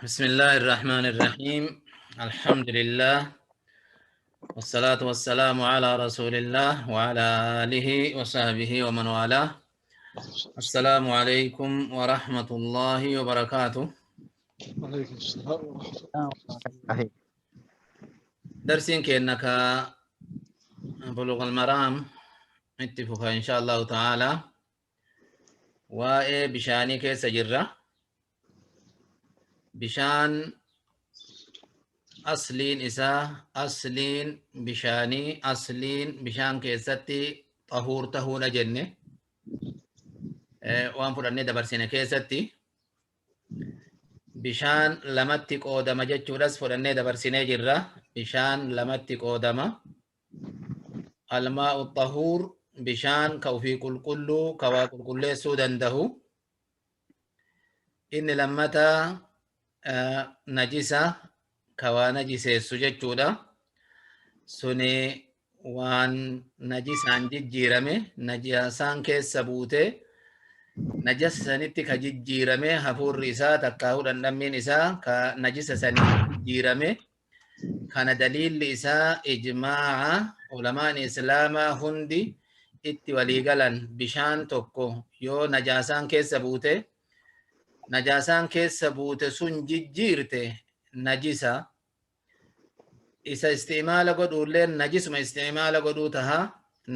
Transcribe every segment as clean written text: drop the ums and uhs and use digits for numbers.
بسم الله الرحمن الرحيم. الحمد لله والصلاة والسلام على رسول الله وعلى آله وصحبه ومن والاه. السلام عليكم ورحمة الله وبركاته. عليكم السلام ورحمة أهي. درسين كأنك بلوغ المرام اتفق إن شاء الله تعالى وإيه بشاني كيس جرة بشان أصلين إساء أصلين بشاني أصلين بشان كيستي طهور تهون جنة waan fudhannee dabarsine keessatti bishaan lamatti qoodama jechuudhas fudhannee dabarsinee jirra. Bishaan lamatti qoodama. Almaa'u xahuur bishaan ka ofii qulqulluu ka waa qulqulleessuu danda'u. Inni lammataa najisa ka waa najiseessu jechuudha. Suni waan najisaan jijjiirame najasaan keessa buute najasa sanitti ka jijjiirame hafuurri isaa takkaa'uu dhandhammiin isaa ka najisa sanii jijjiirame kana daliilli isaa ijmaa'a ulamaan islaamaa hundi itti waliigalan bishaan tokko yoo najaasaan keessa buute sun jijjiirte najisa isa istimaala godhuulleen najisuma istimaala godhuu taha.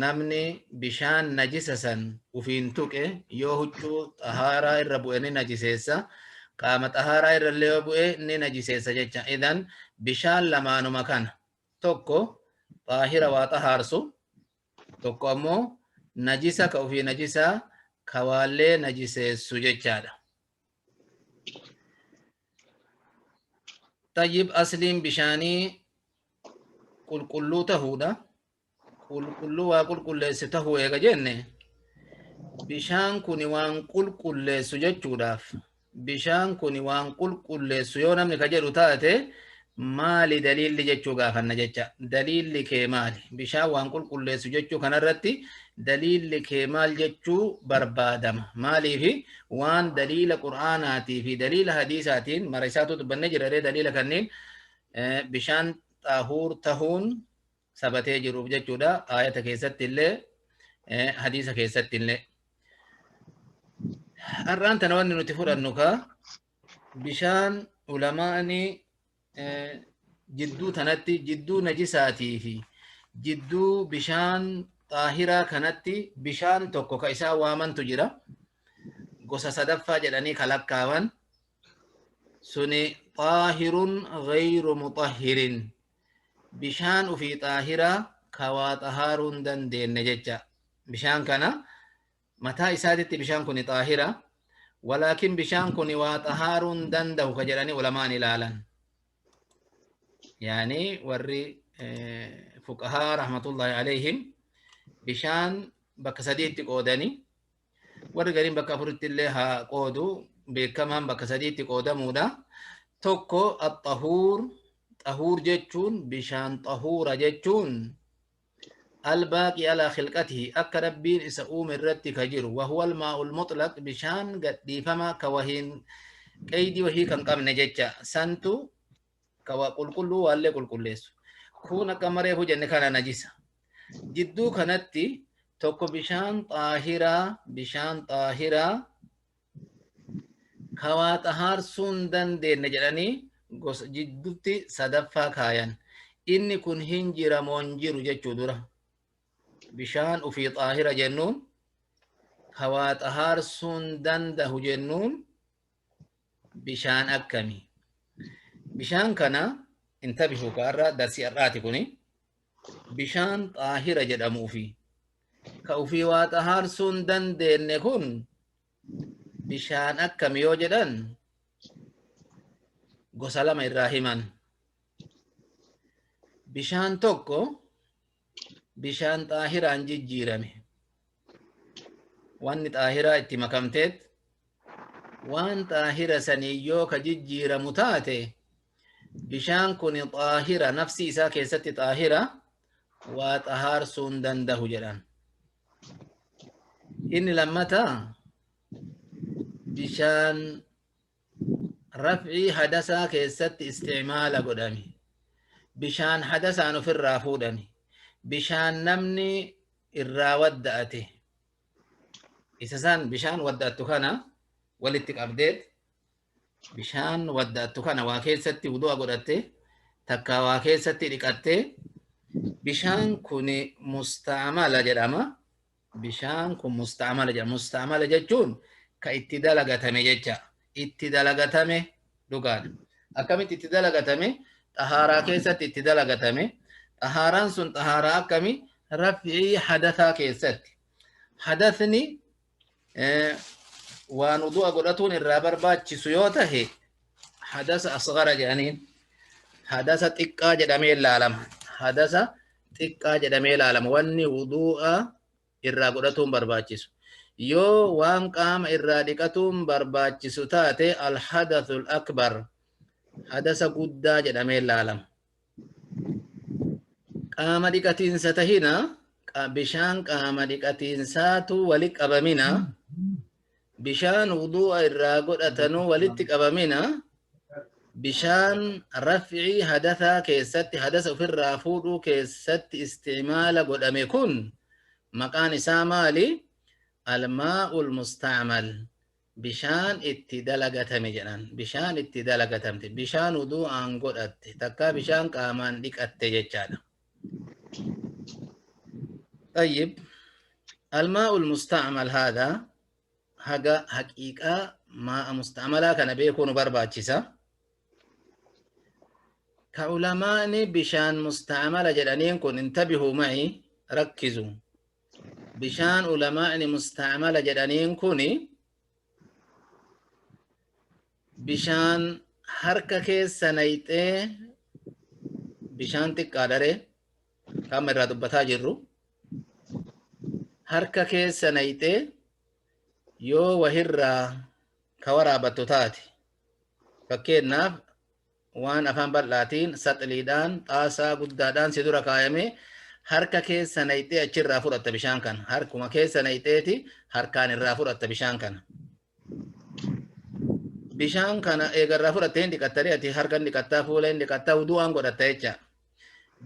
Namni bishaan najisa san ufiin tuqe yoo huccuu xahaaraa irra bu'e ni najiseessa. Qaama xahaaraa irra illee yoo bu'e ni najiseessa jecha. Idan bishaan lamaanuma kana tokko xaahira waa xahaarsu tokko ammoo najisa ka ufii najisaa ka waallee najiseessu jechaadha. Tayyib asliin bishaanii qulqulluu tahuudha. Qulqulluu waa qulqulleessu tahuu eega jenne bishaan kuni waan qulqulleessu jechuudhaaf bishaan kuni waan qulqulleessu yoo namni ka jedhu taate maali daliilli jechuu gaafanna jecha. Daliilli kee maali? Bishaan waan qulqulleessu jechuu kanarratti daliilli kee maal jechuu barbaadama. Maaliifi waan daliila qur'aanaatii fi daliila hadiisaatiin mara isaatu dubbanne jiraree daliila kanneen bishaan xahuur tahuun sabatee jiruuf jechuudha. Aayata keessatti illee hadiisa keessatti illee. Har'aan tana wanni nuti fudhannu ka bishaan ulamaani jidduu tanatti jidduu najisaatii fi jidduu bishaan xaahiraa kanatti bishaan tokko ka isaa waamantu jira. Gosa sadaffaa jedhanii kalakkaawan suni xaahirun ghayru muxahhirin. Bishaan ufii xaahiraa ka waa xahaaruu hin dandeenye jecha. Bishaan kana mataa isaatitti bishaan kuni xaahira walaakin bishaan kuni waa xahaaruu hin danda'u ka jedhanii ulamaan ilaalan. Yaani warri fuqahaa rahmatullahi alayhim bishaan bakka sadiitti qoodanii warri gariin bakka afuritti illee haa qoodu beekamaan bakka sadiitti qoodamuudha. Tokko axahuur xahuur jechuun bishaan xahuura jechuun albaaqi alaa khilqatihi akka rabbiin isa uume irratti ka jiru wahuwa almaa'ul mutlaq bishaan gadhiifama ka wahiin qeydii wahii kan qabne jecha santu ka waa qulqulluu waallee qulqulleessu. Kun akka mareefu jenne kana najisa. Jidduu kanatti tokko bishaan xaahiraa ka waa xahaarsuu hin dandeenye jedhanii gosa jidduutti sadaffaa kaayan. Inni kun hin jiramoo hin jiru jechuu dura. Bishaan ufii xaahira jennuun ka waa xahaarsuu hin danda'u jennuun bishaan akkamii? Bishaan kana intabihu kaarra darsi har'aati kuni bishaan xaahira jedhamuufi ka ufii waa xahaarsuu hin dandeenye kun bishaan akkamii yoo jedhan gosa lama irraa himan. Bishaan tokko bishaan xaahiraan jijjiirame. Wanni xaahiraa itti makamteet waan xaahira sanii yoo ka jijjiiramu taate bishaan kun xaahira nafsi isaa keessatti xaahira waa xahaarsuu hin danda'u jedhan. Inni lammataa bishaan raf'ii hadasaa keessatti isticmaala godhame bishaan hadasaan ofirraa fuudhame bishaan namni irraa wadda'ate isa san bishaan wadda'attu kana walitti qabdeet bishaan wadda'attu kana waa keessatti wudu'a godhatte takka waa keessatti dhiqatte bishaan kun musta'amala jedhama bishaan kun musta'amala jedhama musta'amala jechuun ka itti dalagatame jecha itti dalagatame dhugaadha akkamitti itti dalagatame xahaaraa keessatti itti dalagatame xahaaraan sun xahaaraa akkami raf'ii hadasaa keessatti hadasni waan wudu'a godhatuun irraa barbaachisu yoo tahe hadasa asgara jedhaniin hadasa xiqqaa jedhamee ilaalama hadasa xiqqaa jedhamee ilaalama wanni wudu'a irraa godhatuun barbaachisu yoo waan qaama irraa dhiqatuun barbaachisu taate alhadathul akbar hadasa guddaa jedhamee ilaalama qaama dhiqatiinsa tahina bishaan qaama dhiqatiinsaatu walitti qabamina bishaan wudu'a irraa godhatanuu walitti qabamina bishaan raf'ii hadasaa keessatti hadasa ofirraa fuudhuu keessatti isticmaala godhame kun maqaan isaa maali almaa'ul musta'mal bishaan itti dalagatame jedhan bishaan itti dalagatamte bishaan wudu'aan godhatte takka bishaan qaamaan dhiqatte jechaadha طيب الماء المستعمل هذا هذا حقيقة ماء مستعملة كان بيكون برباچسا كعلماء بشان مستعملة جدانين كن انتبهوا معي ركزوا بشان علماء مستعملة جدانين كوني بشان حركة كيس سنيته بشان تقادره كاميرا دبتا جرو harka keessa nayxee yoo wahirraa ka waraabbattu taate fakkeenyaaf waan afaan bal'aatiin saxiliidhaan xaasaa guddaadhaan si dura kaayame harka keessa nayxee achirraa fudhatta bishaan kana harkuma keessa nayxeeti harkaan irraa fudhatta bishaan kana bishaan kana eegarraa fudhattee hin dhiqattanii ati harkan dhiqattaa fuula hin dhiqattaa wudu'aan godhatta jecha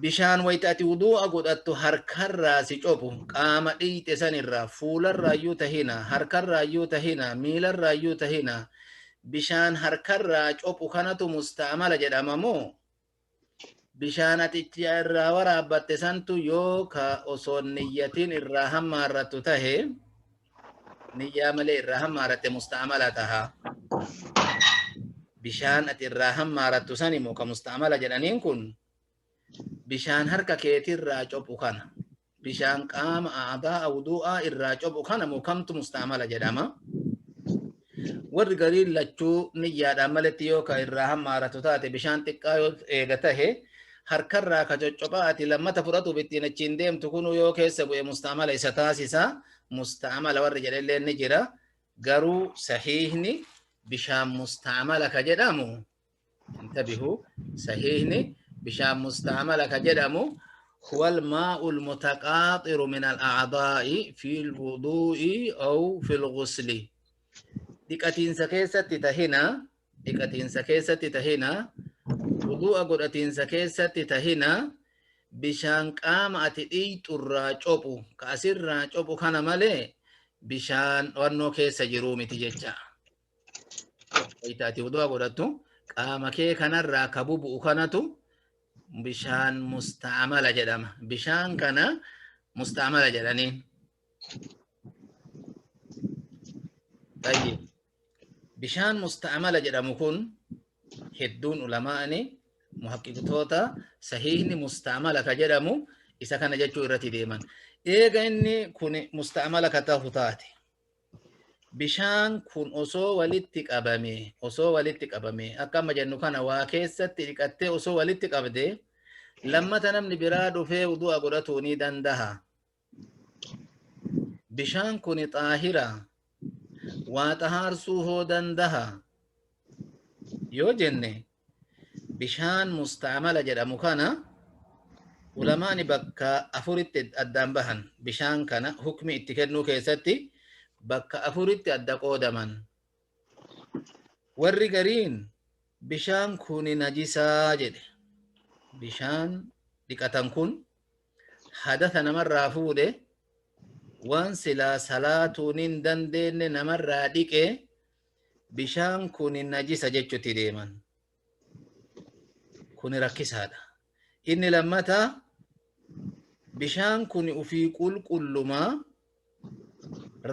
bishaan wayita ati wudu'a godhattu harkarraa si copu qaama dhiite sanirraa fuularraayyuu tahina harkarraayyuu tahina miilarraayyuu tahina bishaan harkarraa copu kanatu musta'amala jedhama moo bishaan ati irraa waraabbatte santu yoo ka osoo niyyatiin irraa hammaarrattu tahe niyyaa malee irraa hammaarratte musta'amala taha bishaan ati irraa hammaarattu sani moo ka musta'amala jedhaniin kun bishaan harka keetirraa copu kana bishaan qaama aadaa wudu'aa irraa copu kana moo kamtu musta'amala jedhama warri gariin lachuu niyyaadhaan maletti yoo ka irraa hammaaratu taate bishaan xiqqaa yoo eega tahe harkarraa ka coccophaa ati lammata fudhatuuf ittiin achiin deemtu kunu yoo keessa bu'e musta'amala isa taasisa musta'amala warri jedhellee ni jira garuu sahiihni bishaan musta'amala ka jedhamu intabihu sahiihni بشام مستعملة كجدمو هو الماء المتقاطر من الأعضاء في الوضوء أو في الغسل ديكاتين سكيسة تهنا ديكاتين سكيسة تهنا وضوء قرأتين سكيسة تهنا بشان قام أتئي تراجوبو كأسر راجوبو كان مالي بشان ورنو كيسة جرومي تججا ويتاتي وضوء قرأتو قام كي كان الراكبو بؤكانتو bishaan musta'amala jedhama bishaan kana musta'amala jedhaniin bishaan musta'amala jedhamu kun hedduun ulamaani muhaqqiqtoota sahiihni musta'amala ka jedhamu isa kana jechuu irratti deeman eega inni kun musta'amala ka ta'u taate bishaan kun osoo walitti qabame akkama jennu kana waa keessatti dhiqattee osoo walitti qabde lammata namni biraa dhufee wudu'a godhatuu ni dandaha bishaan kun xaahira waa xahaarsuu hoo dandaha yoo jenne bishaan musta'amala jedhamu kana ulamaani bakka afuritti addaan bahan bishaan kana hukmi itti kennuu keessatti bakka afuritti adda qoodaman warri gariin bishaan kun najisaa jedhe bishaan dhiqatan kun hadatha namarraa fuudhe waan silaa salaatuun hin dandeenye namarraa dhiqe bishaan kun najisa jechuutti deeman kun rakkisaadha inni lammataa bishaan kun ufii qulqullumaa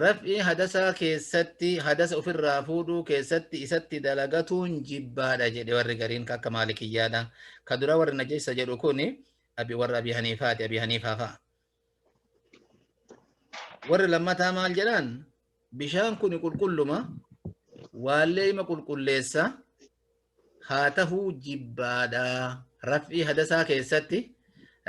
raf'i hadasaa keessatti hadasa ofirraa fuudhuu keessatti isatti dalagatuun jibbaadha jedhe warri gariin akka maalikiyyaadha ka dura warri najisa jedhu kun warra abi haniifaati abi haniifaa fa'a warri lammataa maal jedhaan bishaan kun qulqulluma waallee ima qulqulleessa haa tahuu jibbaadha raf'i hadasaa keessatti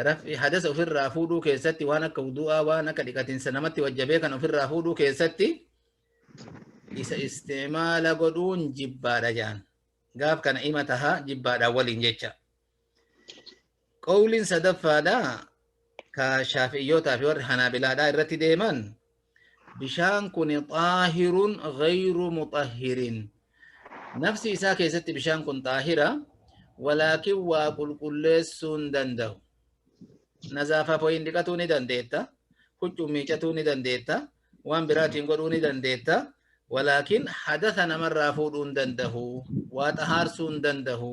raf'i hadasa ofirraa fuudhuu keessatti waan akka wudu'aa waan akka dhiqatinsa namatti wajjabee kan ofirraa fuudhuu keessatti isa istimaala godhuun jibbaadha jaan gaaf kana ima taha jibbaadha waliin jecha qawliin sadaffaadha ka shaafi'iyyootaa fi warri hanaabilaadhaa irratti deeman bishaan kun xaahirun ghayru muxahhirin nafsi isaa keessatti bishaan kun xaahira walaakin waa qulqulleessuu hin danda'u nazaafa foyin dhiqatuu ni dandeetta huccuu miicatuu ni dandeetta waan biraatiin godhuu ni dandeetta walaakin hadatha namarraa fuudhuu hin danda'u waa xahaarsuu hin danda'u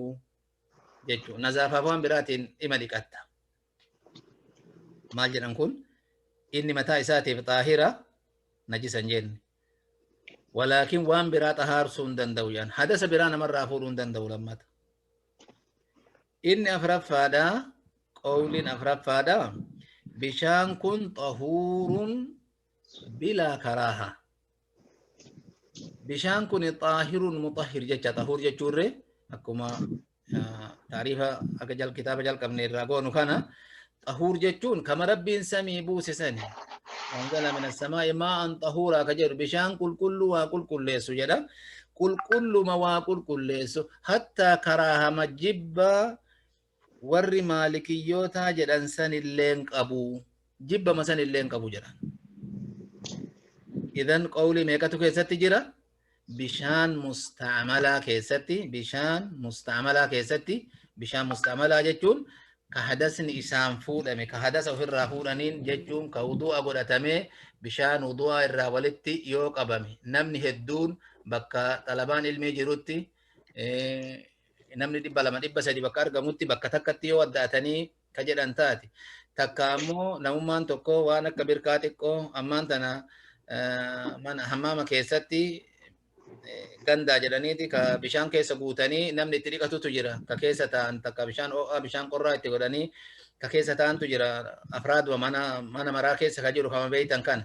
jechuu nazaafaaf waan biraatiin ima dhiqatta maal jedhan kun inni mataa isaatiif xaahira najisan jenne walaakin waan biraa xahaarsuu hin danda'u jaan hadasa biraa namarraa fuudhuu hin danda'u lammata inni afraffaadha qawliin afraffaadha bishaan kun xahuurun bilaa karaaha bishaan kun xaahirun muxahhir jecha xahuur jechuurre akkuma taarifa akka kitaaba jalqabne irraa goonu kana xahuur jechuun kama rabbiin samii buusisani wanzala min assamaa'i maa'an xahuuraa ka jedhu bishaan qulqullu waa qulqulleessu jedha qulqulluma waa qulqulleessu hattaa karaahama jibbaa warri maalikiyyootaa jedhan san illeen qabu jibbama san illeen qabu jedhan idan qawli meeqatu keessatti jira bishaan musta'malaa keessatti bishaan musta'malaa jechuun ka hadasni isaan fuudhame ka hadasa ofirraa fuudhaniin jechuun ka wudu'a godhatame bishaan wudu'a irraa walitti yoo qabame namni hedduun bakka xalabaan ilmii jirutti namni 200-300 bakka argamutti bakka takkatti yoo addaatanii ka jedhan taati takka ammoo namummaan tokko waan akka birkaa xiqqoo ammaan tana mana hammaama keessatti gandaa jedhaniiti ka bishaan keessa guutanii namni itti dhiqatutu jira ka keessa ta'an takka bishaan ho'aa bishaan qorraa itti godhanii ka keessa ta'antu jira afraaduma mana maraa keessa ka jiru kama beeytan kana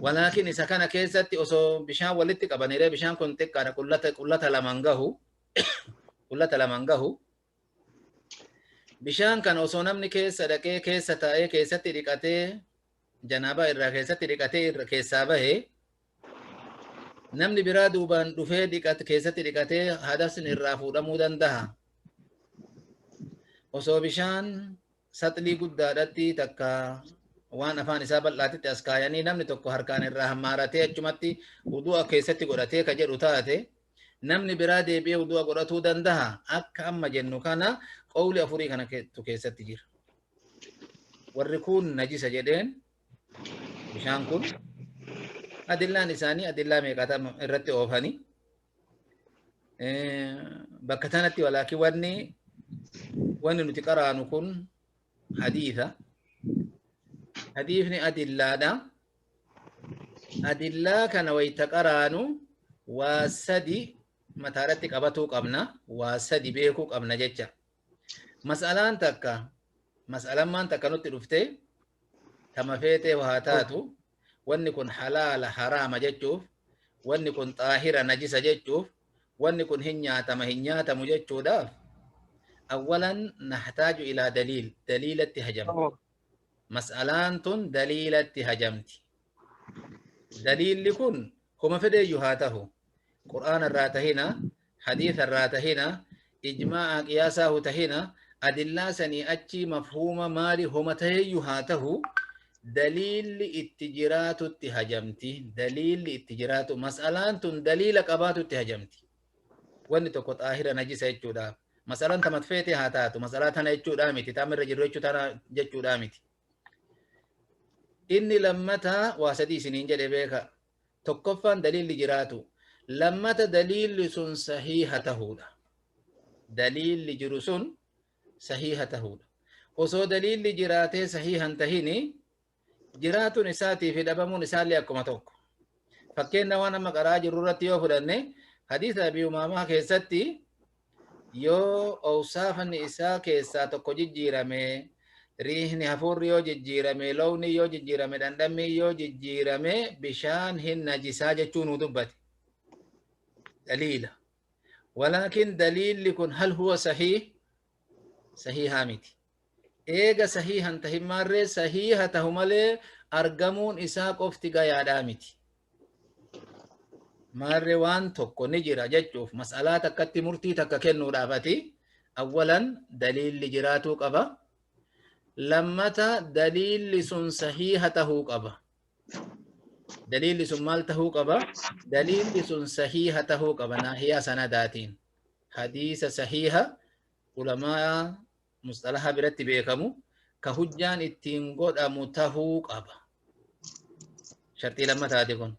walaakin isa kana keessatti osoo bishaan walitti qabanire bishaan kun xiqqaadha qullata laman gahu bishaan kan osoo namni keessa dhaqee keessa taa'ee keessatti dhiqatee janaaba irraa keessatti dhiqatee keessaa bahee namni biraa duubaan dhufee keessatti dhiqatee hadasni irraa fuudhamuu danda'a osoo bishaan saxlii guddaadhatti takka waan afaan isaa bal'aatitti as kaayanii namni tokko harkaan irraa hammaaratee achumatti wudu'a keessatti godhatee ka jedhu taate namni biraa deebi'ee wudu'a godhatuu danda'a akka amma jennu kana qawli afurii kana keessatti jira warri kun najisa jedheen bishaan kun adillaan isaanii adillaa meeqata irratti oofanii bakka tanatti walaakin wanni nuti qaraanu kun hadiitha hadiifni adillaadha adillaa kana wayta qaraanu waa sadi mataaratti qabatuu qabna waa sadi beekuu qabna jecha mas'alaan takka nutti dhufte tama feetee waa taatu wanni kun halaala haraama jechuuf wanni kun xaahira najisa jechuuf wanni kun hin nyaatamu jechuudhaaf awwalan nahtaaju ilaa daliilatti hajamti mas'alaan tun daliilatti hajamti daliilli kun kuma fedheeyyu haa tahu qur'aana irraa tahina hadiisa irraa tahina ijmaa'a qiyaasaa tahina adillaa sanii achi mafhuuma maali homa taheeyyu haa tahu daliilli itti jiraatutti hajamti daliilli itti jiraatu mas'alaan tun daliila qabaatutti hajamti wanni tokko xaahira najisa jechuudha. Masalaan tamat feete haa taatu masalaa tana jechuudha miti taamirra jirru jechuudha miti. Inni lammataa waa sadii isiniin jedhe beeka. Tokkoffaan daliilli jiraatu. Lammata daliilli sun sahiha tahuudha. Daliilli jiru sun sahiha tahuudha. Osoo daliilli jiraatee sahihan tahini jiraatuun isaatii fi dhabamuun isaallee akkuma tokko. Fakkeenya waan amma qaraa jirru irratti yoo fudhanne hadiisa Abii Umaamaa keessatti yoo awsaafanni isaa keessaa tokko jijjiirame riihni hafuurri yoo jijjiirame lawni yoo jijjiirame dhandhammi yoo jijjiirame bishaan hin najisaa jechuun nu dubbate daliila. Walaakin daliilli kun hal huwa sahihaa miti. Eega sahihan tahin maarree sahiha tahu malee argamuun isaa qofti gayaadhaa miti. Maarree waan tokko ni jira jechuuf mas'alaa takkatti murtii takka kennuudhaafati awwalan daliilli jiraatuu qaba. Lammata daliilli sun sahiha tahuu qaba. Daliilli sun maal tahuu qaba? Daliilli sun sahiha tahuu qaba naahiyaa sanadaatiin. Hadiisa sahiha ulamaa mustalaha biratti beekamu ka hujjaan ittiin godhamu tahuu qaba. Shartii lammataati kun.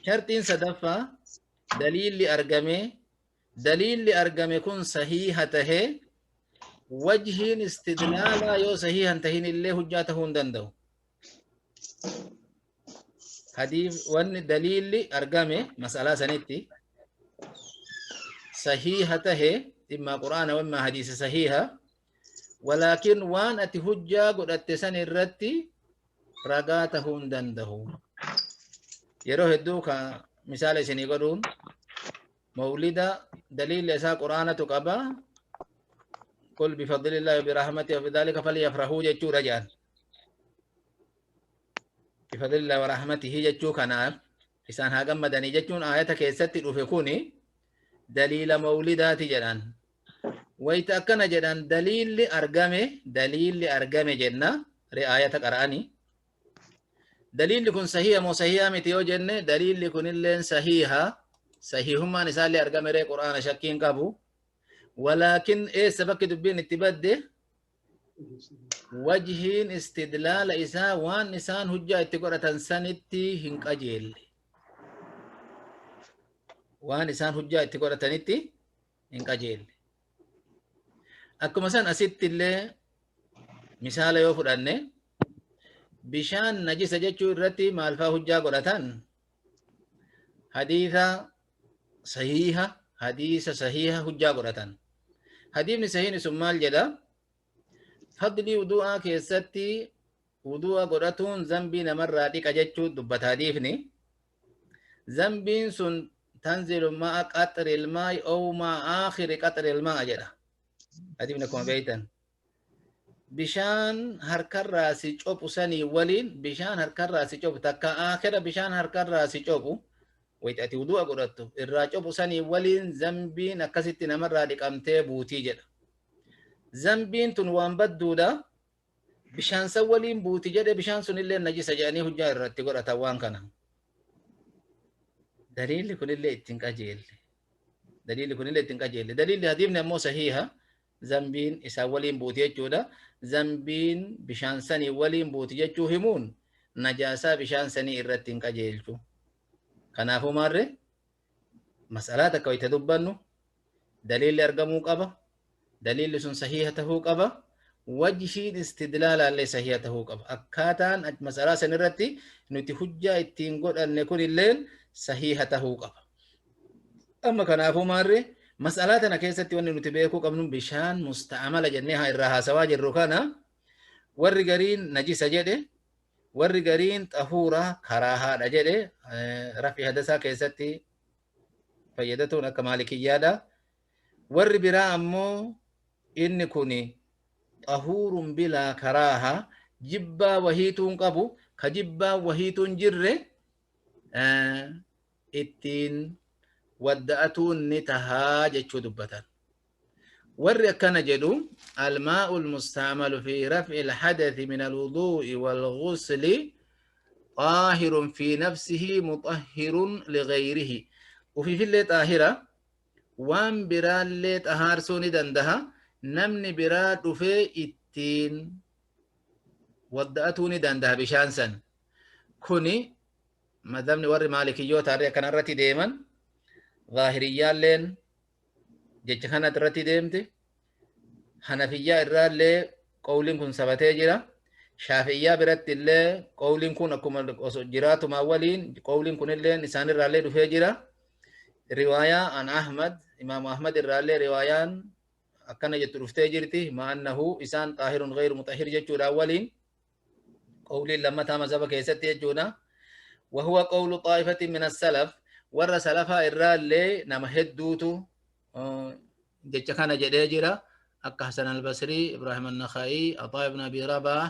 Shartiin sadaffaa daliilli argame kun sahiha tahee wajhiin istidlaalaa yoo sahihan tahin illee hujjaa tahuu hin danda'u. Wanni daliilli argame masalaa sanitti sahiha tahee dhimma quraana wamma hadiisa sahiha walaakin waan ati hujjaa godhatte san irratti ragaa tahuu hin danda'u. Yeroo hedduu ka misaala isinii godhuun mawlida daliilli isaa quraanatu qaba. قل بفضل الله وبرحمته وبذلك فليفرحوا جچو رجال بفضل الله ورحمته جچو كناف إسان ها غمدني جچون آية كيستي دفكوني دليل مولدات جدان ويتأكنا جدان دليل أرغمي جنة رآية قرآني دليل لكن صحيح مو صحيح متيو جنة دليل لكن اللين صحيحما نسال أرغمي ري قرآن شكين كابو ولكن ايه سبك دبين اتباده وجهين استدلال إسا وان نسان هجا اتقرة تنسانتي هنك أجيل وان نسان هجا اتقرة تنتي هنك أجيل أكو مثلا أسيت اللي مثال يوفر أنه بشان نجي سجدشو الرتي مالفا هجا قرأتان حديثة صحيحة هجا قرأتان حديث صحيح سمال جدا فضلي وضوء كيستي وضوء قرأتون ذنبي نمر راتيك أجتشو دبت حديثني ذنبي سن تنزل ماء قطر الماء أو مع آخر قطر الماء جدا حديث نكون بيتا بشان هركر راسي چوب سني ولين بشان هركر راسي چوب تكا آخر بشان هركر راسي چوبو ويتأتي وضوء قرأتو الراجو بساني ولين زنبين أكسيت نمر رادك أمتي بوتي جدا زنبين تنوان بدو دا بشان سوالين بوتي جدا بشان سن اللي نجيس جاني هجا الراتي قرأتا وان كان دليل لكل اللي اتنكاجيل دليل هديمنا مو صحيحة زنبين إساولين بوتي جدا زنبين بشان سني ولين بوتي جدا همون نجاسا بشان سني الراتي كاجيل جو كنافو ماري مسألة كوي تدبنو دليل أرقمو قبا دليل سن صحيحته قبا وجه استدلال اللي صحيحته قبا أكاتان مسألة سنرتي نتي حجة اتنقل أن يكون الليل صحيحته قبا أما كنافو ماري مسألة نكيستي وأن نتبيكو قبنو بشان مستعمل جنيها إرها سواج الركانا ورقرين نجيس جده warri gariin xahuura karaahaadha jedhe rafi hadasaa keessatti fayyadatuun akka maalikiyyaadha. Warri biraa ammoo inni kun xahuurun bilaa karaaha jibbaa wahiituun qabu ka jibbaa wahiituun jirre ittiin wadda'atuun ni tahaa jechuu dubbatan. warri akkana jedhu almaa'ul musta'malu fi raf'il hadathi min alwudu'i wal ghusli طاهر في نفسه مطهر لغيره وفي اللي طاهرة waan biraallee xahaarsuu ni dandaha namni biraa dhufee ittiin wadda'atuu ni dandaha bishaan san kuni madhabni warri maalikiyyoota harree kanarratti deeman zaahiriyyaalleen jecha kanatti irratti deemte hanafiyyaa irraallee qawliin kun sabatee jira shaafiyyaa biratti illee qawliin kun akkuma jiraatuma waliin qawliin kun illee isaan irraallee dhufee jira riwaayaa an ahmad imaamu ahmad irraallee riwaayaan akkana jettu dhuftee jirti ma'annahu isaan xaahirun gayru mutahhir jechuudha waliin qawliin lammataa mazhaba keessatti jechuudha وهو قول طائفة من السلف ور سلفا الرالي نما هدوتو جتش كان جديجرا أكا حسن البصري إبراهيم النخعي عطاء بن أبي رباح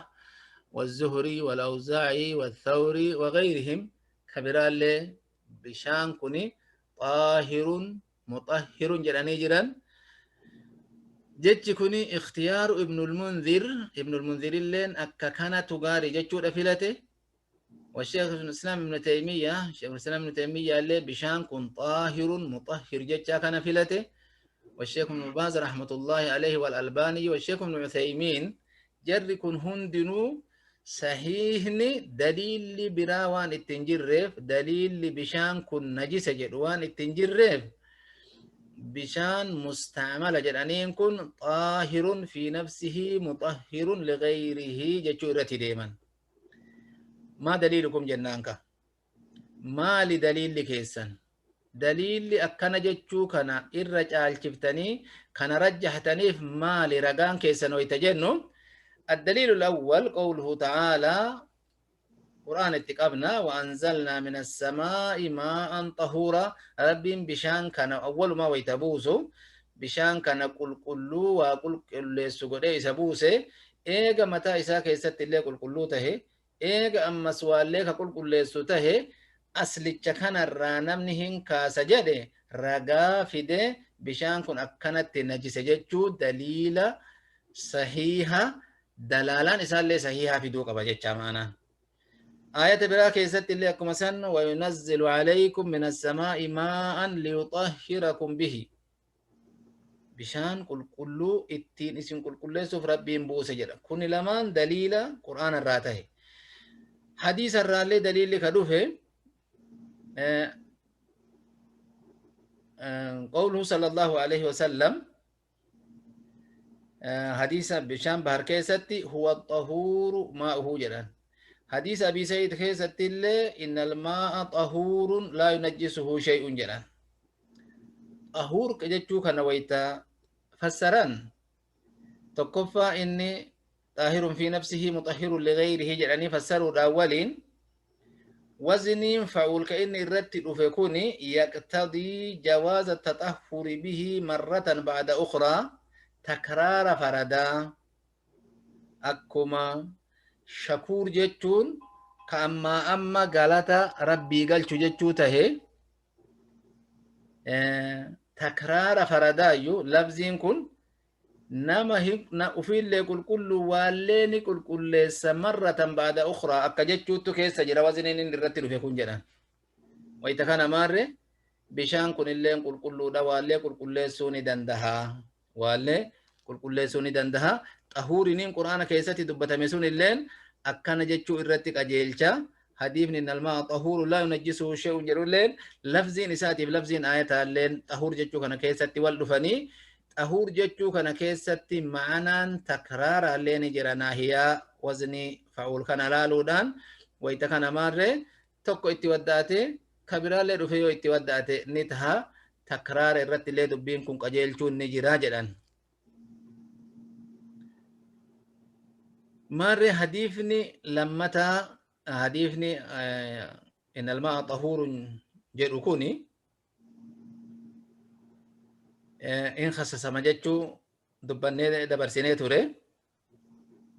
والزهري والأوزاعي والثوري وغيرهم كبرالي بشان كني طاهر مطهر جراني جران جتش كني اختيار ابن المنذر اللين أكا كان تغاري جتشو رفلته والشيخ ابن الإسلام ابن تيمية شيخ الإسلام ابن تيمية اللي بشان كن طاهر مطهر جتشا كان فلته والشيخ ابن باز رحمة الله عليه والألباني والشيخ ابن عثيمين جر كن هندنو صحيحني دليل براوان التنجرف دليل بشان كن نجس جدوان التنجرف بشان مستعمل جدانين كن طاهر في نفسه مطهر لغيره جتشورة ديما ما دليلكم جنانك ما لدليل كيسن دليل أكنا جتشو كنا إرجال شفتني كنا رجحتني ما لرجان كيسن ويتجنو الدليل الأول قوله تعالى قرآن اتقابنا وأنزلنا من السماء ماء طهورا رب بشان كان أول ما ويتبوسو بشان كان قل قلو وقل قل سجده يسبوسه إيجا متى إسا كيست اللي قل قلو تهي eega ammas waallee ka qulqulleessu tahe aslicha kanarraa namni hin kaasa jedhe ragaa fide bishaan kun akkanatti najise jechuu daliila sahiha dalaalaan isaallee sahihaa fiduu qaba jecha maanaan ayata biraa keessatti illee akkuma san wayunazzilu alaykum min assamaa'i maa'an liyutahhirakum bihi bishaan qulqulluu ittiin isin qulqulleessuuf rabbiin buuse jedha kuni lamaan daliila qur'aana irraa tahe حديث الرالي دليل كدوفه قوله صلى الله عليه وسلم حديث بشام بحر كيستي هو الطهور ماءه جلان حديث أبي سيد كيستي إن الماء طهور لا ينجسه شيء جلان طهور كجتشو كنويتا فسران تكفى إني طاهر في نفسه مطهر لغيره جلاني فسروا الأولين وزني فعول كأن الرتب فيكوني يقتضي جواز التطهر به مرة بعد أخرى تكرار فردا أكما شكور جتون كأما غلطة ربي قلت جتو تهي تكرار فردا يو لفظين كن نما أفيل لكل كل والين كل مرة بعد أخرى أكجتشو تكيس جرا وزنين الرتل في كونجنا ويتكان مارة بشان كن اللين كل دوالي كل سوني دندها والي كل سوني دندها طهورين قرآن كيسة دبت مسون اللين أكان جتشو الرتك أجيلشا حديث إن الماء طهور لا ينجسه شيء جرولين لفظين إساتي بلفظين آية اللين طهور جتشو كان كيسة والدفني طهور جتشو كان كيسة معنا تكرار اللين جرنا هي وزني فعول كان لالودان ويتكان مارة tokko itti waddaate kabiraalee dhufe yoo itti waddaate ni taha takraara irratti illee dubbiin kun qajeelchuun ni jira jedhan marre hadiifni lammataa hadiifni innal maa'a xahuurun jedhu kuni in khassasama jechuu dubbannee dabarsinee ture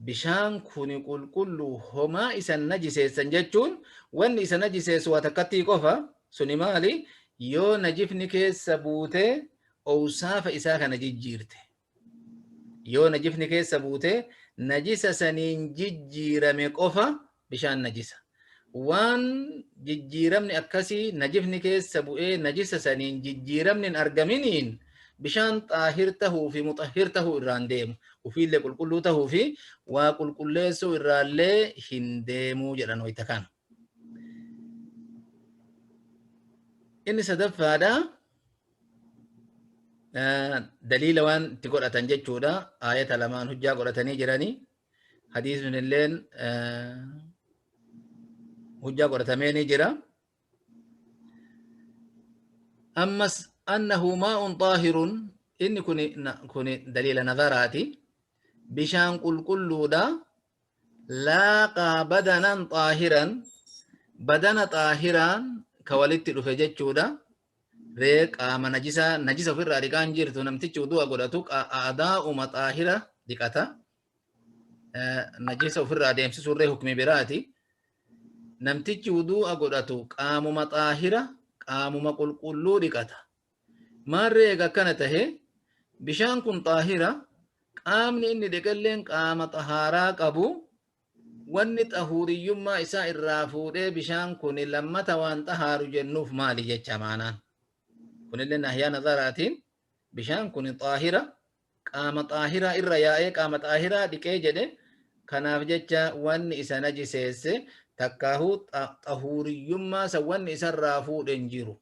bishaan kuni qulqulluu homaa isan najiseessan jechuun wanni isa najiseessu waa takkattii qofa suni maali yoo najifni keessa buute owsaafa isaa kana jijjiirte yoo najifni keessa buute najisa saniin jijjiirame qofa bishaan najisa waan jijjiiramni akkasii najifni keessa bu'ee najisa saniin jijjiiramni hin argaminiin bishaan xaahir tahuu fi muxahhir tahuu irraan deemu ufiillee qulqulluu tahuu fi waa qulqulleessuu irraallee hin deemuu jedhan wayta kana. Inni sadaffaadha daliila waan itti godhatan jechuudha. Aayata lamaan hujjaa godhatanii jiranii hadiisni illeen hujjaa godhatamee ni jira. Ammas annahu maa'un xaahirun inni kun daliila nazaraati. Bishaan qulqulluudha. Laaqaa badanan xaahiran badana xaahiraan ka walitti dhufe jechuudha. Ree qaama najisa ofirraa dhiqaan jirtu namtichi wudu'a godhatu a'daa'uma xaahira dhiqata. Najisa ofirraa deemsisuurree hukmi biraati. Namtichi wudu'a godhatu qaamuma xaahira qaamuma qulqulluu dhiqata. Maarree eega akkana tahe bishaan kun xaahira qaamni inni dhiqalleen qaama xahaaraa qabu wanni xahuuriyyummaa isaa irraa fuudhee bishaan kun lammata waan xahaaru jennuuf maali jecha maanaan. Kunillee nahyaa nazaraatiin bishaan kun xaahira qaama xaahiraa irra yaa'ee qaama xaahiraa dhiqee jedhe kanaaf jecha wanni isa najiseesse takkaahuu xahuuriyyummaa san wanni isarraa fuudhe hin jiru.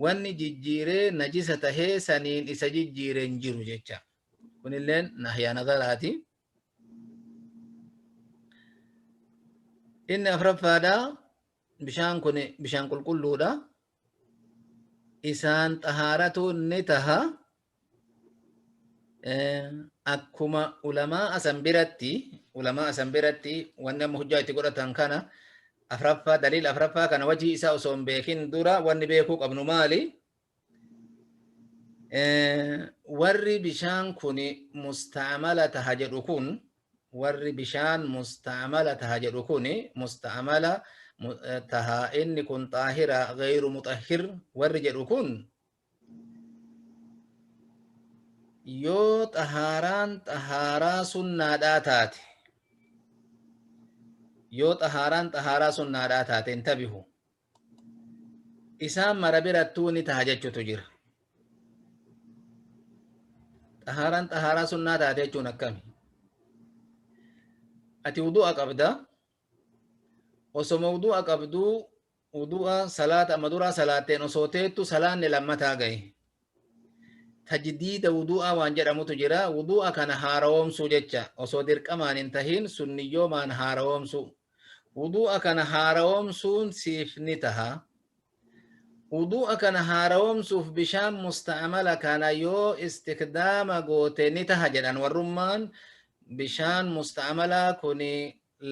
Wanni jijjiiree najisa tahee saniin isa jijjiiree hin jiru jecha. Kunillee nahyaa nazaraati. Inni afraffaadha bishaan kun bishaan qulqulluudha. Isaan xahaaratu ni taha akkuma ulamaa asan biratti wanni amma hujjaa itti godhatan kana afraffaa daliila afraffaa kana wajii isaa osoo hin beekin dura wanni beekuu qabnu maali? Warri bishaan kun musta'amala taha jedhu kun warri bishaan musta'amala taha jedhu kun musta'amala taha inni kun xaahira gayru muxahhir warri jedhu kun yoo xahaaraan xahaaraa sunnaadhaa taate yoo xahaaraan xahaaraa sunnaadhaa taate intabihu isaan mara birattuu ni taha jechuutu jira. Xahaaraan xahaaraa sunnaa taate jechuun akkami? Ati wudu'a qabda osoma wudu'a qabduu wudu'a salaata amma duraa salaatteen osoo teettu salaanni lammataa gahe. Tajdiida wudu'a waan jedhamutu jira. Wudu'a kana haarawomsuu jecha osoo dirqamaan hin tahin sunniyyoomaan haarawomsu. Wudu'a kana haarawomsuun siif ni taha. Wudu'a kana haarawomsuuf bishaan musta'amala kana yoo istikdaama goote ni taha jedhan warrummaan bishaan musta'amalaa kun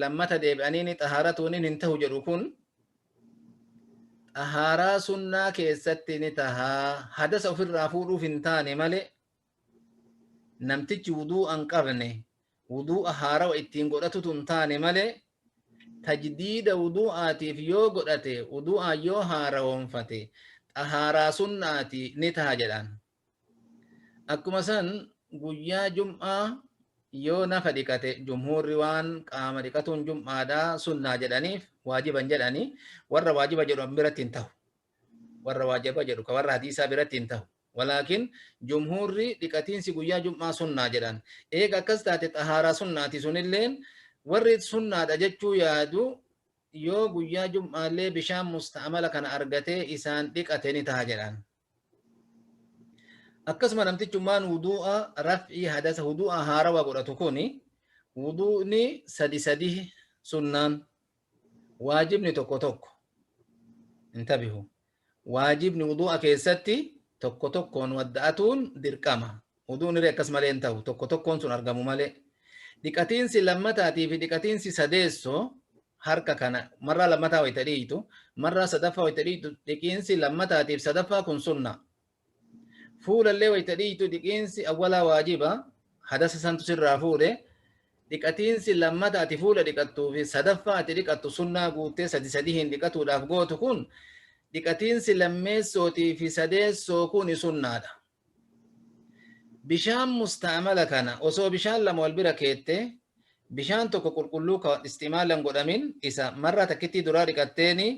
lammata deebi'anii ni xahaaratuun hin tahu jedhu kun xahaaraa sunnaa keessatti ni taha. Hadasa ofirraa fuudhuuf hin taane malee namtichi wudu'a hin qabne wudu'a haarawa ittiin godhatutu hin taane malee tajdiida wudu'aatiif yoo godhate wudu'aa yoo haarawomfate xahaaraa sunnaati ni taha jedhan. Akkuma san guyyaa jum'aa yoo nafa dhiqate jumhurri waan qaama dhiqatuun jum'aadhaa sunnaa jedhaniif waajiban jedhanii warra waajiba jedhu biratti hin tahu. Warra waajiba jedhu ka warra hadiisaa biratti hin tahu. Walaakin jumhurri dhiqatiinsi guyyaa jum'aa sunnaa jedhan. Eega akkas taate xahaaraa sunnaati sunilleen warri sunnaadha jechuu yaadu yoo guyyaa jum'aallee bishaan musta'amala kana argatee isaan dhiqate ni taha jedhan. Akkasuma namtichummaan wudu'a raf'ii hadasa wudu'a haarawa godhatu kuni wudu'ni sadi sunnaan waajibni tokko intabihu waajibni wudu'a keessatti tokkoon wadda'atuun dirqama. Wudu'ni akkas malee hin ta'u tokkoon sun argamu malee. Dhiqatiinsi lammataatii fi dhiqatiinsi sadeessoo harka kana marraa lammataa wayita dhiitu marraa sadaffaa wayita dhiitu dhiqiinsi lammataatiif sadaffaa kun sunna. Fuulallee wayita dhiitu dhiqiinsi awwalaa waajiba hadasa santu sirraa fuudhe dhiqatiinsi lammataati fuula dhiqattuu fi sadaffaa ati dhiqattu sunnaa guuttee sadi hin dhiqatuudhaaf gootu kun dhiqatiinsi lammeessootii fi sadeessoo kun sunnaadha. Bishaan musta'amala kana osoo bishaan lama wal bira keette bishaan tokko qulqulluu ka istimaalan godhamin isa marra takkitti duraa dhiqatteeni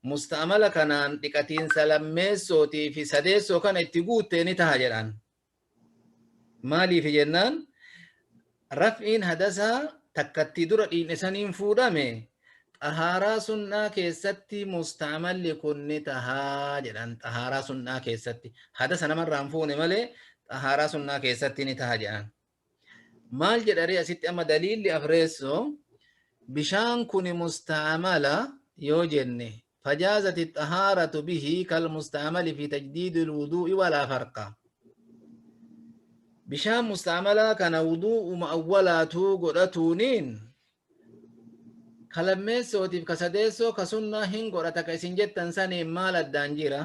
musta'amala kanaan dhiqatiinsa lammeessootii fi sadeessoo kana itti guutteeni taha jedhaan. Maaliif jennaan raf'iin hadasaa takkatti dura dhiinesaniin fuudhame xahaaraa sunnaa keessatti musta'amalli kun ni tahaa jedhan. Xahaaraa sunnaa keessatti hadasa namarraan fuune malee xahaaraa sunnaa keessatti ni taha jedhan. Maal jedhare asitti amma daliilli afreessoo bishaan kun musta'amala yoo jenne فجازت الطهارة به كالمستعمل في تجديد الوضوء ولا فرق. بشام مستعملة كان وضوء مأولاته قرأتونين كلمة وتيف كسدسو كسنة هن قرأتك إسنجت تنساني مال الدانجيرة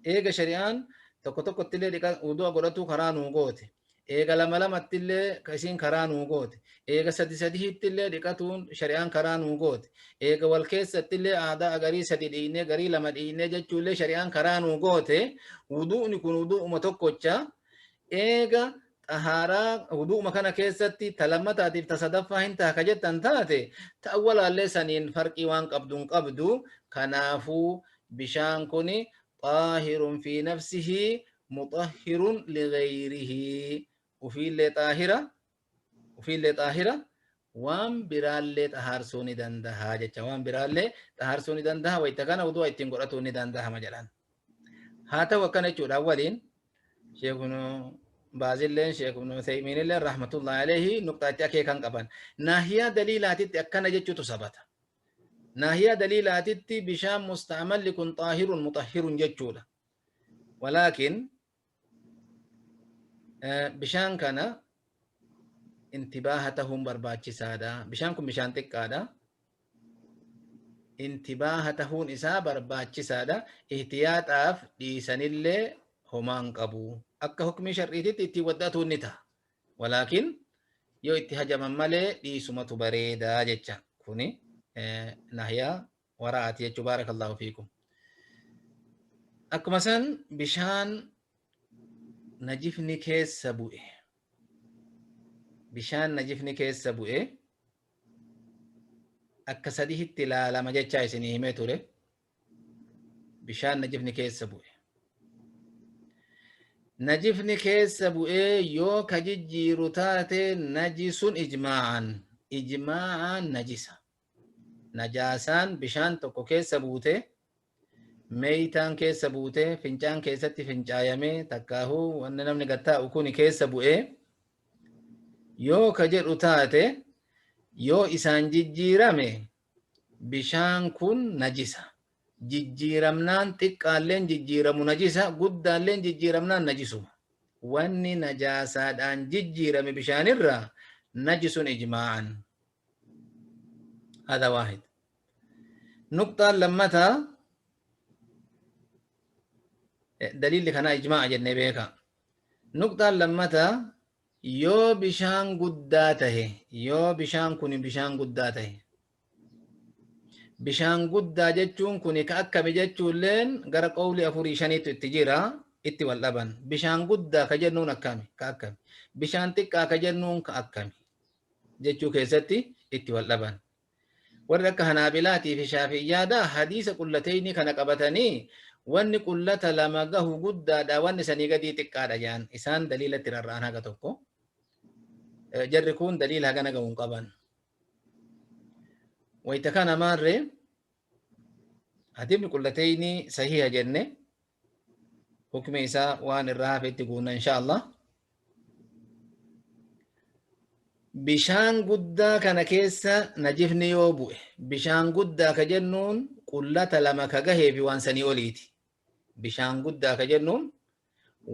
إيجا شريان تكو تكو تلي وضوء قرأتو كرانو قوتي eega lama lamattillee isiin karaa nuu goote eega sadi sadihittillee dhiqatuun shari'aan karaa nuu goote eega wal keessattillee aadaa garii sadi dhiinee garii lama dhiinee jechuullee shari'aan karaa nuu goote wuduu'ni kun wuduu'uma tokkocha eega xahaaraa wuduu'uma kana keessatti talammataatiif tasadaffaa hin taha ka jettan taate ta'awwalaallee saniin farqii waan qabduun qabdu kanaafuu bishaan kuni xaahirun fi nafsihi muxahhirun ligayrihi ufiillee xaahira waan biraallee xahaarsuu ni dandaha jecha waan biraallee xahaarsuu ni dandaha wayta kana wudu'a ittiin godhatuu ni dandahama jedhan. Haa ta'u akkana jechuudhaan waliin sheekunu baazilleen sheekunu Useymiinilleen rahmatullahi alayhi nuqxaatti akeekan qaban. Naahiyaa daliilaatitti akkana jechuutu sabata. Naahiyaa daliilaatitti bishaan musta'amalli kun xaahirun muxahhirun jechuudha. Walaakin bishaan kana intibaaha tahuun barbaachisaadha. Bishaan kun bishaan xiqqaadha. Intibaaha tahuun isaa barbaachisaadha. Ihtiyaaxaaf dhiisanillee homaan qabu. Akka hukmii shar'iititti itti waddatuun ni ta'a. Walaakin yoo itti hajaman malee dhiisumatu bareedaa jecha. Kuni nahyaa waraati jechuu baarakallahu fiikum. Akkuma san bishaan najifni keessa bu'e. Bishaan najifni keessa bu'e akka sadihitti ilaalama jechaa isinii himee ture. Bishaan najifni keessa bu'e. Najifni keessa bu'ee yoo ka jijjiiru taate najisun ijmaa'an najisa. Najaasaan bishaan tokko keessa buute meeytaan keessa buute fincaan keessatti fincaayamee takkaahuu wanni namni gattaa'u kun keessa bu'ee yoo ka jedhu taate yoo isaan jijjiirame bishaan kun najisa. Jijjiiramnaan xiqqaalleen jijjiiramu najisa guddaalleen jijjiiramnaan najisuma. Wanni najaasaadhaan jijjiirame bishaanirraa najisun ijmaa'an. هذا واحد. نقطة لمتها دليل لك أنا إجماع جنة بيكا. نقطة لمتها يو بشان قداته يو بشان كوني بشان قداته بشان قدا جتشون كوني كأكا بجتشون لين غير قولي أفوري شانيتو التجيرا إتي واللبن بشان قدا كجنون أكامي كأكامي بشان تكا كجنون كأكامي جتشو كيستي إتي واللبن warra akka Hanaabilaatii fi Shaafi'iyyaadhaa hadiisa qullatayni kana qabatanii wanni qullata lama gahu guddaadha wanni sanii gadii xiqqaadha jedhan isaan daliilatti rarra'an haga tokko jarri kun daliila hagana gahuun qaban. Wayita kana maarree hadiisni qullatayni sahiha jenne hukmi isaa waan irraa hafetti guunna inshaallah. Bishaan guddaa kana keessa najifni yoo bu'e bishaan guddaa ka jennuun qullata lama ka gahee fi waan sanii oliiti. Bishaan guddaa ka jennuun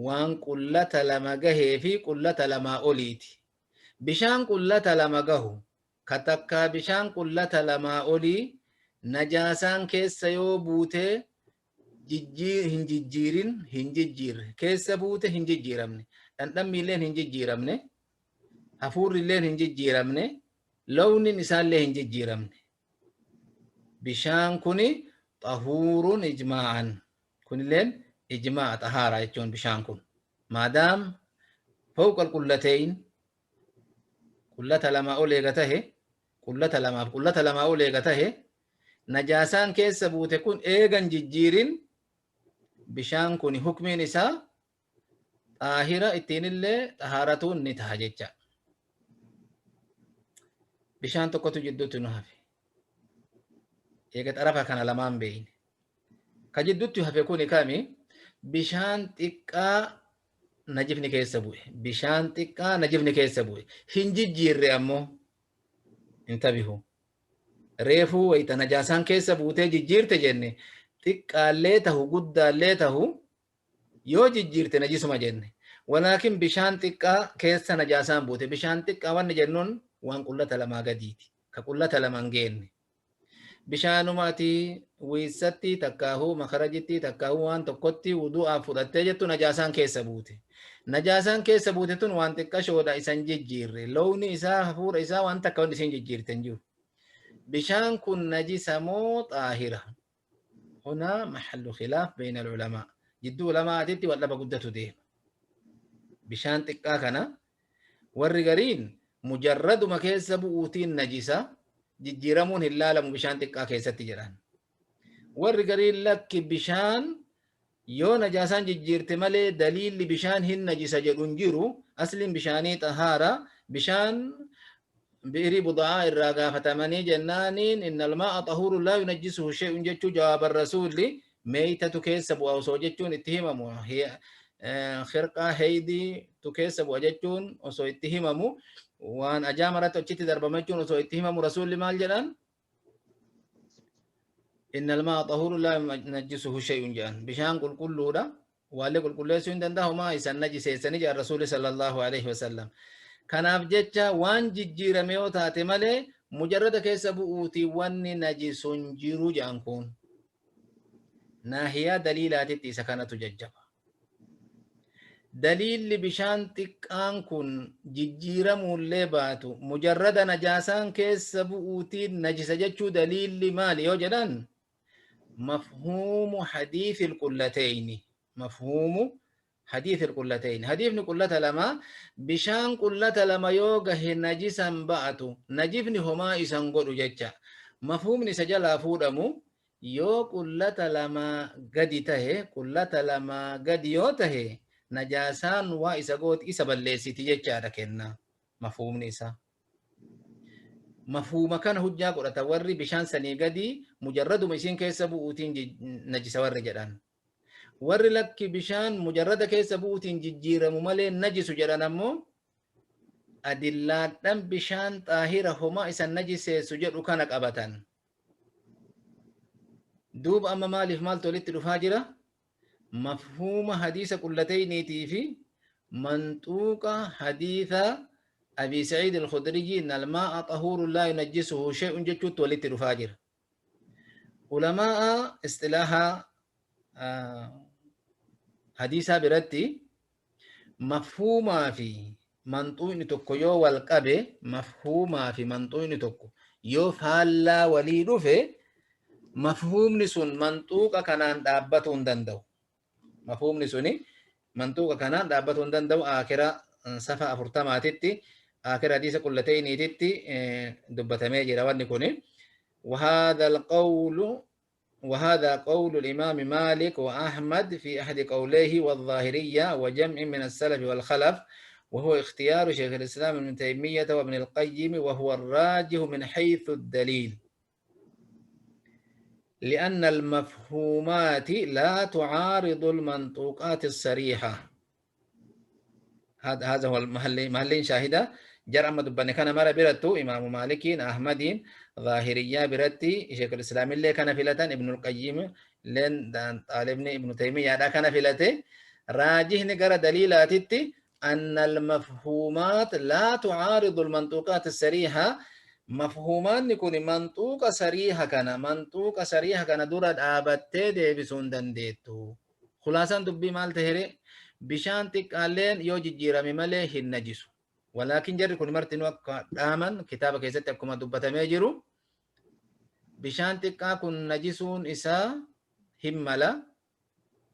waan qullata lama gahee fi qullata lamaa oliiti. Bishaan qullata lama gahu ka takkaa bishaan qullata lamaa olii najaasaan keessa yoo buute hin jijjiirre keessa buute hin jijjiiramne dhandhammiilleen hin jijjiiramne. Hafuurri illee hin jijjiiramne, lawnin isaallee hin jijjiiramne. Bishaan kuni xahuurun ijmaa'an. Kunilleen ijmaa'a xahaaraa jechuun bishaan kun. Maadaam fawqa qullatayn qullata lama ol eega tahe qullata lama ol eega tahe najaasaan keessa buute kun eegan jijjiirin bishaan kun hukmiin isaa xaahira ittiinillee xahaaratuun ni taha jecha. Bishaan tokkotu jidduutti nu hafe. Eega xarafa kana lamaan beeyne. Ka jidduutti hafe kuni kami? Bishaan xiqqaa najifni keessa bu'e. Bishaan xiqqaa najifni keessa bu'e. Hin jijjiirre ammoo hin tabihu. Reefuu wayita najaasaan keessa buutee jijjiirte jenne xiqqaallee tahu guddaallee tahu yoo jijjiirte najisuma jenne. Walaakin bishaan xiqqaa keessa najaasaan buute. Bishaan xiqqaa wanni jennuun waan qullata lamaa gadiiti. Ka qullata lamaan geenne. Bishaanumati wiissatti takkaahuu makarajitti takkaahuu waan tokkotti wudu'aaf fudhattee jettu najaasaan keessa buute. Najaasaan keessa buute tun waan xiqqashoodha isan jijjiirre. Lowni isaa hafuura isaa waan takka wanni isin jijjiirte hin jiru. Bishaan kun najisa moo xaahira? Hunaa maxallu khilaaf bayna al-ulamaa. Jidduu ulamaatitti waldhaba guddatu deema. Bishaan xiqqaa kana warri gariin mujarraduma keessa bu'uutiin najisa jijjiiramuun hin laalamu bishaan xiqqaa keessatti jedhan. Warri gariin lakki bishaan yoo najaasaan jijjiirte malee daliilli bishaan hin najisa jedhu hin jiru. Asliin bishaanii xahaara bishaan bi'irii buda'aa irraa gaafatamanii jennaaniin innal maa'a xahuurun laa yunajjisuhu shay'un jechuu jawaaban rasuulli meeytatu keessa bu'a osoo jechuun itti himamu. Khirqaa heydii tu keessa bu'a jechuun osoo itti himamu waan ajaamarratti achitti darbama jechuun osoo itti himamu rasuulli maal jedhan? Innal maa'a xahuurun laa yunajjisuhu shay'un jedhan. Bishaan qulqulluudha. Waallee qulqulleessuu hin danda'u maa isan najiseessanii jedhan rasuulli sallallahu alaihi wasallam. Kanaaf jecha waan jijjiirame yoo taate malee mujarrada keessa bu'uutii wanni najisuun jiru jedhan kun. Naahiyaa daliilaatitti isa kanatu jajjaba. Daliilli bishaan xiqqaan kun jijjiiramuullee baatu mujarrada najaasaan keessa bu'uutiin najisa jechuu daliilli maali yoo jedhan? Mafhuumu hadiithil qullatayni. Mafhuumu حديث القلتين حديث قلة لما بشان قلة لما يوغا هي نجسا بأتو نجفني هما إسان قدو ججا مفهوم نسجل أفودمو يو قلة لما قد تهي قلة لما قد يوته نجاسان وإسا قد إسا بلسي تججا ركنا مفهوم نسا مفهوم كان هجا قد توري بشان سني قدي مجرد مسين كيسبو أوتين نجسا وري جدان warri lakki bishaan mujarrada keessa bu'uutiin jijjiiramu malee najisu jedhan ammoo adillaadhaan bishaan xaahira homaa isan najiseessu jedhu kana qabatan. Duuba amma maaliif maaltu walitti dhufaa jira? Mafhuuma hadiisa qullatayniitii fi manxuuqa hadiisa Abi Sa'iid al-Khudriyyi innal maa'a xahuurun laa yunajjisuhu shay'un jechuutti walitti dhufaa jira. Ulamaa istilaaha hadiisa biratti mafhuumaa fi manxuuqni tokko yoo wal qabe mafhuumaa fi manxuuqni tokko yoo faallaa walii dhufe mafhuumni sun manxuuqa kanaan dhaabbatuu hin danda'u. Mafhuumni suni manxuuqa kanaan dhaabbatuu hin danda'u. Akira safa 40titti akira hadiisa qullatayniititti dubbatamee jira wanni kuni. وهذا قول الإمام مالك وأحمد في أحد قوليه والظاهرية وجمع من السلف والخلف وهو اختيار شيخ الإسلام ابن تيمية وابن القيم وهو الراجح من حيث الدليل لأن المفهومات لا تعارض المنطوقات الصريحة. هذا هو المحلين شاهدة جرى أما دبني كان مرة برتو إمام مالكين أحمدين ظاهرية برتي شيخ الإسلام اللي كان فلتان ابن القيم لين طالبني ابن تيمية هذا كان فلته راجح نقرأ دليلاتي أن المفهومات لا تعارض المنطوقات الصريحة. مفهومان يكون منطوق صريحة كان دورة آبتة ديبسون دنديتو. خلاصا دبي مال تهري بشان تقالين يوجي جيرامي مليه النجسو. ولكن جري كل مرة نوقع دامن كتابة كيست أكما دبتا ميجرو بشان تقا كن نجسون إسا هملا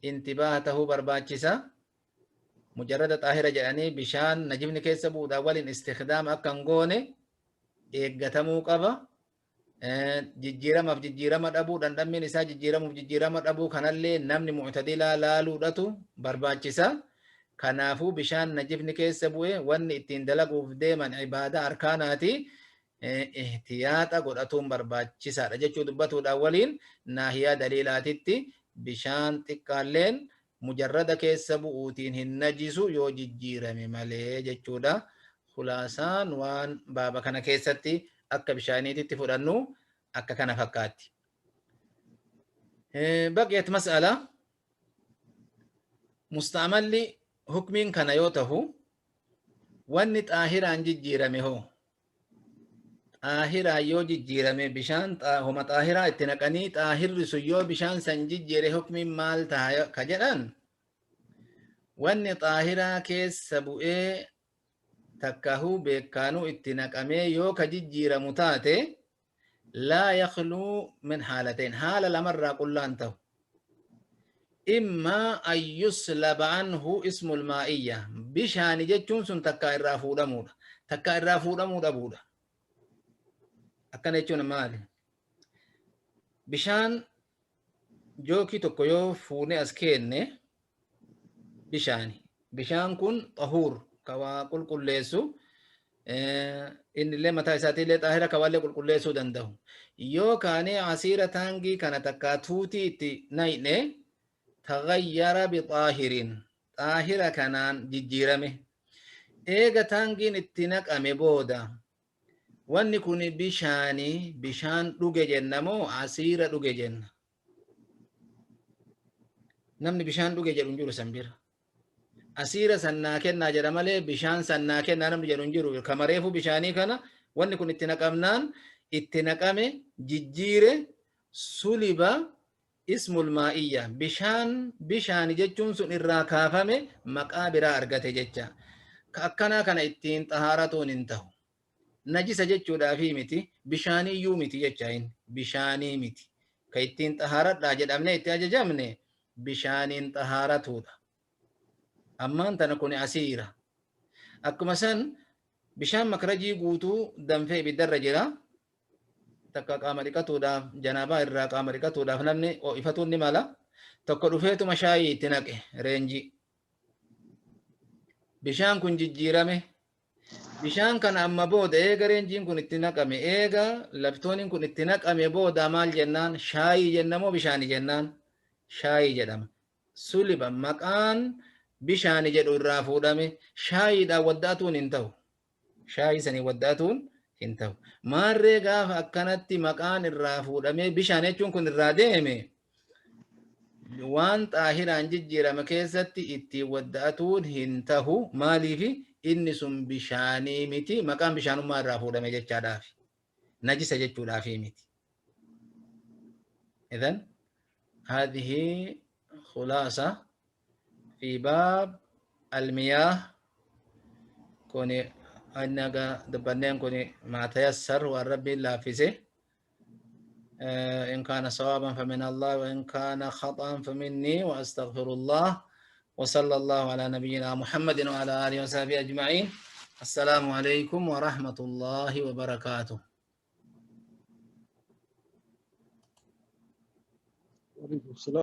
انتباهته برباچسا mujarrada xaahira jedhanii bishaan najibni keessa bu'uudha waliin istikhdaam akka hin goone eeggatamuu qaba. Jijjiiramaaf jijjiirama dhabuu dhandhammiin isaa jijjiiramuuf jijjiirama dhabuu kanallee namni mu'tadilaa laaluudhatu barbaachisa. Kanaafuu bishaan najibni keessa bu'e wanni ittiin dalaguuf deeman ibaadaa arkaanaati. Ihtiyaaxa godhatuun barbaachisaadha jechuu dubbatuudhaan waliin naahiyaa daliilaatitti bishaan xiqqaalleen mujarrada keessa bu'uutiin hin najisu yoo jijjiirame malee jechuudha. Khulaasaan waan baaba kana keessatti akka bishaaniititti fudhannu akka kana fakkaatti. Baqiyat mas'ala musta'amalli hukmiin kana yoo tahu wanni xaahiraan jijjiirame hoo xaahiraan yoo jijjiirame bishaan homa xaahiraa itti naqanii xaahirri sun yoo bishaan san jijjiire hukmiin maal taha ka jedhan wanni xaahiraa keessa bu'ee takkahuu beekaanuu itti naqamee yoo ka jijjiiramu taate laa yakhluu min haalateen haala lamarraa qullaan ta'u immaa an yuslaba anhu ismul maa'iyya bishaani jechuun sun takkaa irraa fuudhamuudha takkaa irraa fuudhamuu dhabuudha akkana jechuun maali bishaan jookii tokko yoo fuune as keenne bishaan kun xahuur kawaa qulqulleessu innillee mataa isaatiillee xaahira kawaallee qulqulleessuu danda'u yoo kaanee asiira taangii kana takkaa tuutii itti nayne tagayyara bixaahirin xaahira kanaan jijjiirame eega taangiin itti naqame booda wanni kun bishaan dhuge jenna moo asiira dhuge jenna namni bishaan dhuge jedhu hin jiru san bira asiira sannaa kennaa jedha malee bishaan sannaa kennaa namni jedhu hin jiru kamareefu bishaanii kana wanni kun itti naqamnaan itti naqame jijjiire suliba ismul maa'iyya bishaani jechuun sun irraa kaafame maqaa biraa argate jecha ka akkanaa kana ittiin xahaaratuun hin tahu najisa jechuudhaafi miti bishaaniyyuu miti jecha hin bishaanii miti ka ittiin xahaaradhaa jedhamne itti ajajamne bishaaniin xahaaratuudha ammaan tana kun asiira akkuma san bishaan makrajii guutuu danfee ibiddarra jira takka qaama dhiqatuudhaaf janaabaa irraa qaama dhiqatuudhaaf namni ifatuun ni mala tokko dhufeetuma shaayii itti naqe reenjii bishaan kun jijjiirame bishaan kana amma booda eega reenjiin kun itti naqame eega laftooniin kun itti naqame booda maal jennaan shaayii jennamoo bishaanii jennaan shaayii jedhama suliba maqaan bishaani jedhu irraa fuudhame shaayiidhaan waddaatuun hin ta'u shaayii sanii waddaatuun hin ta'u maarree gaafa akkanatti maqaan irraa fuudhamee bishaan jechuun kun irraa deeme waan xaahiraan jijjiirame keessatti ittiin waddaatuun hin tahu maaliifi inni sun bishaanii miti maqaan bishaanummaa irraa fuudhame jechaadhaafi najisa jechuudhaafi miti idhan hadhihi khulaasa fi baab almiyah kuni annaga dabbanneen kuni maa tayassar waan rabbiin laaffise إن كان صوابا فمن الله وإن كان خطأ فمني وأستغفر الله وصلى الله على نبينا محمد وعلى آله وصحبه أجمعين السلام عليكم ورحمة الله وبركاته. وعليكم السلام.